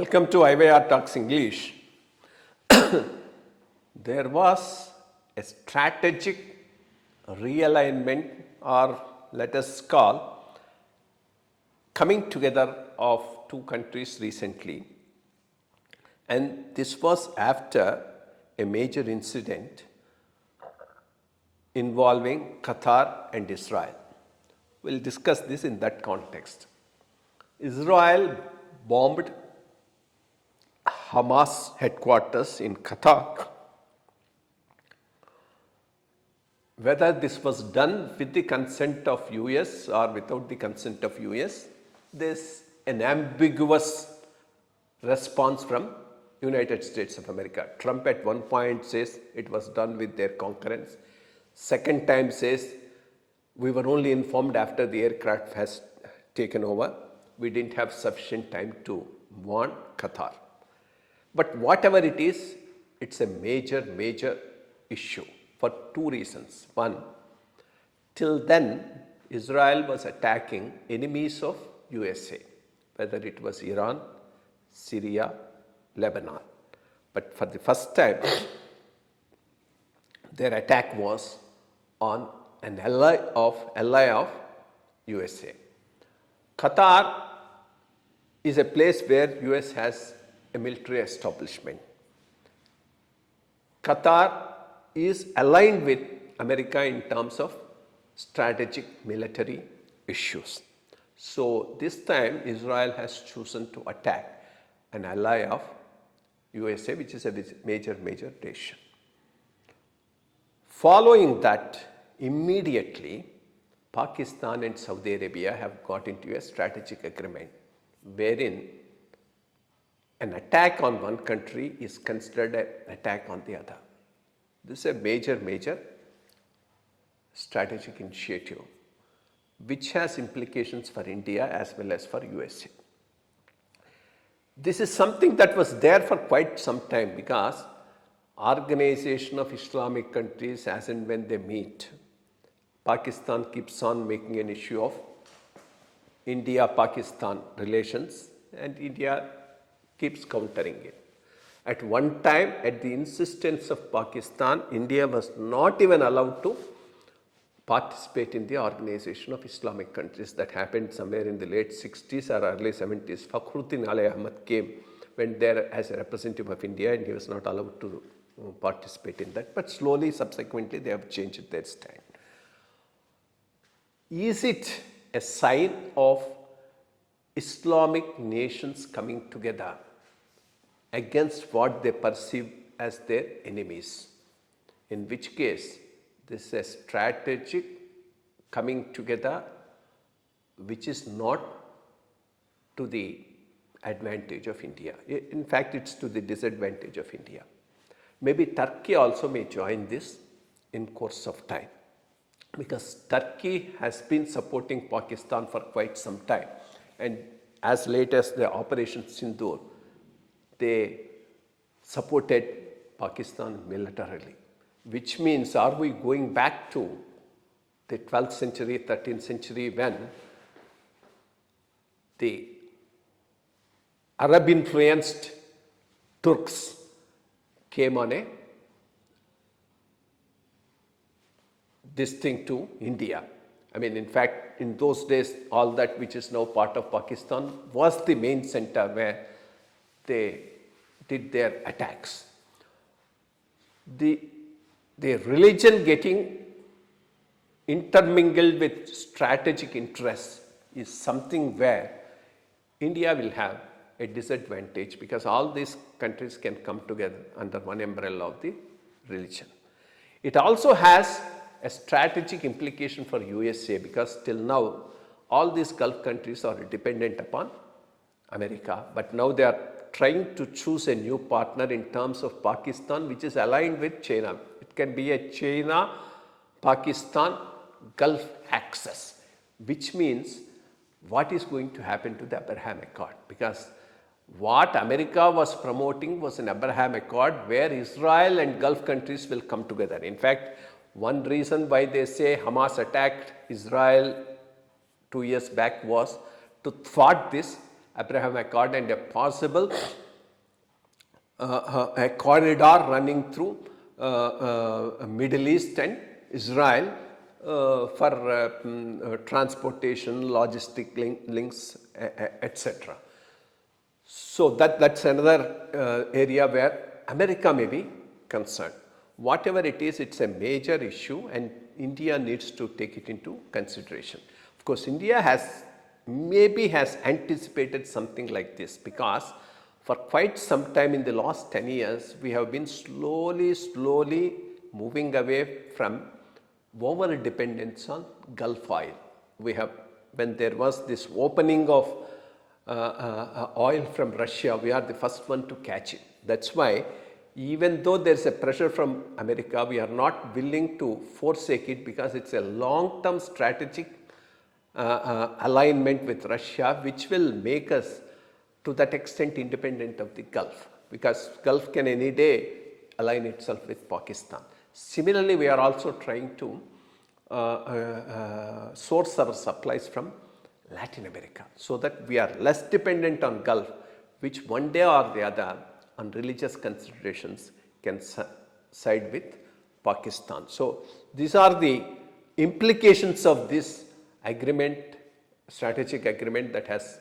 Welcome to IYR Talks English. There was a strategic realignment, or let us call coming together of two countries recently, and this was after a major incident involving Qatar and Israel. We'll discuss this in that context. Israel bombed Hamas headquarters in Qatar. Whether this was done with the consent of US or without the consent of US, there's an ambiguous response from United States of America. Trump at one point says it was done with their concurrence. Second time says we were only informed after the aircraft has taken over. We didn't have sufficient time to warn Qatar. But whatever it is, it's a major issue for two reasons. One, till then, Israel was attacking enemies of USA, whether it was Iran, Syria, Lebanon. But for the first time, their attack was on an ally of USA. Qatar is a place where US has a military establishment. Qatar is aligned with America in terms of strategic military issues. So this time Israel has chosen to attack an ally of USA, which is a major decision. Following that, immediately Pakistan and Saudi Arabia have got into a strategic agreement wherein an attack on one country is considered an attack on the other. This is a major strategic initiative which has implications for India as well as for USA. This is something that was there for quite some time because Organization of Islamic Countries, as and when they meet, Pakistan keeps on making an issue of India-Pakistan relations, and India keeps countering it. At one time, at the insistence of Pakistan, India was not even allowed to participate in the Organization of Islamic Countries. That happened somewhere in the late 60s or early 70s. Fakhruddin Ali Ahmad came, went there as a representative of India, and he was not allowed to participate in that. But slowly, subsequently, they have changed their stand. Is it a sign of Islamic nations coming together against what they perceive as their enemies? In which case, this is a strategic coming together which is not to the advantage of India. In fact, it's to the disadvantage of India. Maybe Turkey also may join this in course of time, because Turkey has been supporting Pakistan for quite some time, and as late as the Operation Sindoor, they supported Pakistan militarily, which means, are we going back to the 12th century, 13th century, when the Arab-influenced Turks came on this thing to India? I mean, in fact, in those days, all that which is now part of Pakistan was the main center where they did their attacks. The religion getting intermingled with strategic interests is something where India will have a disadvantage, because all these countries can come together under one umbrella of the religion. It also has a strategic implication for USA, because till now all these Gulf countries are dependent upon America, but now they are trying to choose a new partner in terms of Pakistan, which is aligned with China. It can be a China-Pakistan Gulf axis, which means what is going to happen to the Abraham Accord? Because what America was promoting was an Abraham Accord where Israel and Gulf countries will come together. In fact, one reason why they say Hamas attacked Israel 2 years back was to thwart this Abraham Accord and a possible a corridor running through Middle East and Israel for transportation, logistic links, etc. So that's another area where America may be concerned. Whatever it is, it's a major issue and India needs to take it into consideration. Of course, India has anticipated something like this, because for quite some time in the last 10 years, we have been slowly moving away from over dependence on Gulf oil. When there was this opening of oil from Russia, we are the first one to catch it. That's why even though there is a pressure from America, we are not willing to forsake it, because it's a long-term strategic alignment with Russia, which will make us to that extent independent of the Gulf, because Gulf can any day align itself with Pakistan. Similarly, we are also trying to source our supplies from Latin America, so that we are less dependent on Gulf, which one day or the other on religious considerations can side with Pakistan. So these are the implications of this agreement, strategic agreement that has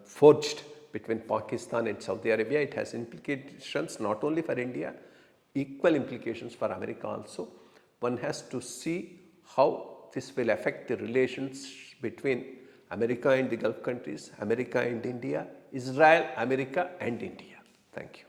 forged between Pakistan and Saudi Arabia. It has implications not only for India, equal implications for America also. One has to see how this will affect the relations between America and the Gulf countries, America and India, Israel, America and India. Thank you.